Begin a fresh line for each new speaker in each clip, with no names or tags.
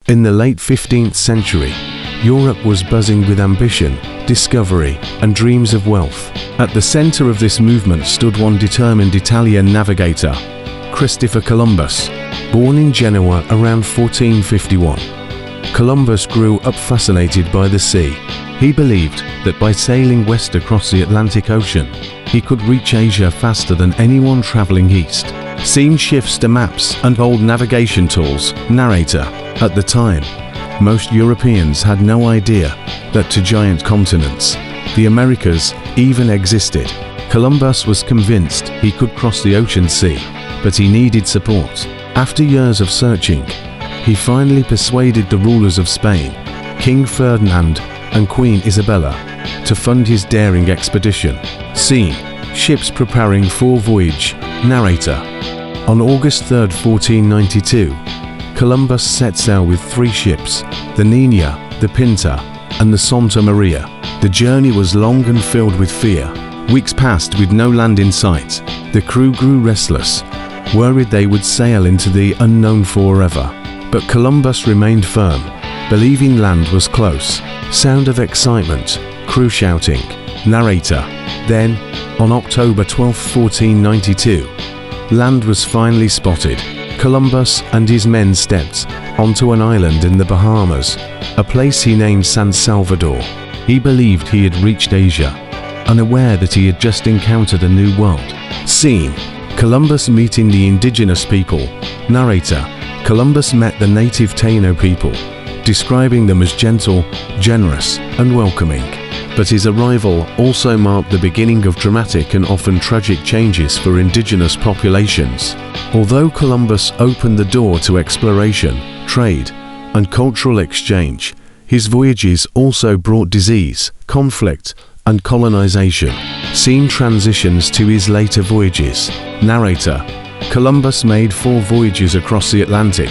In the late 15th century, Europe was buzzing with ambition, discovery, and dreams of wealth. At the center of this movement stood one determined Italian navigator, Christopher Columbus. Born in Genoa around 1451, Columbus grew up fascinated by the sea. He believed that by sailing west across the Atlantic Ocean, he could reach Asia faster than anyone traveling east. Scene shifts to maps and old navigation tools. Narrator. At the time, most Europeans had no idea that two giant continents, the Americas, even existed. Columbus was convinced he could cross the ocean sea, but he needed support. After years of searching, he finally persuaded the rulers of Spain, King Ferdinand and Queen Isabella, to fund his daring expedition. Scene: ships preparing for voyage. Narrator. On August 3, 1492, Columbus set sail with 3 ships, the Nina, the Pinta, and the Santa Maria. The journey was long and filled with fear. Weeks passed with no land in sight. The crew grew restless, worried they would sail into the unknown forever. But Columbus remained firm, believing land was close. Sound of excitement, crew shouting. Narrator. Then, on October 12, 1492, land was finally spotted. Columbus and his men stepped onto an island in the Bahamas, a place he named San Salvador. He believed he had reached Asia, unaware that he had just encountered a new world. Scene: Columbus meeting the indigenous people. Narrator. Columbus met the native Taino people, describing them as gentle, generous, and welcoming. But his arrival also marked the beginning of dramatic and often tragic changes for indigenous populations. Although Columbus opened the door to exploration, trade, and cultural exchange, his voyages also brought disease, conflict, and colonization. Scene transitions to his later voyages. Narrator. Columbus made 4 voyages across the Atlantic,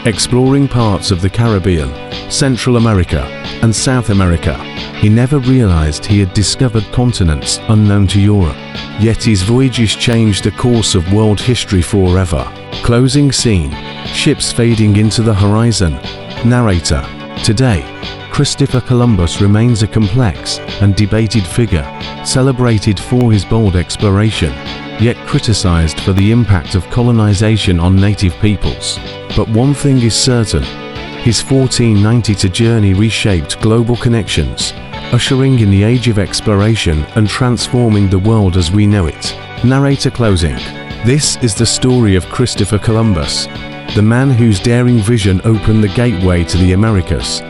exploring parts of the Caribbean, Central America, and South America. He never realized he had discovered continents unknown to Europe. Yet his voyages changed the course of world history forever. Closing scene: ships fading into the horizon. Narrator. Today, Christopher Columbus remains a complex and debated figure, celebrated for his bold exploration, yet criticized for the impact of colonization on native peoples. But one thing is certain: his 1492 journey reshaped global connections, ushering in the age of exploration and transforming the world as we know it. Narrator closing. This is the story of Christopher Columbus, the man whose daring vision opened the gateway to the Americas.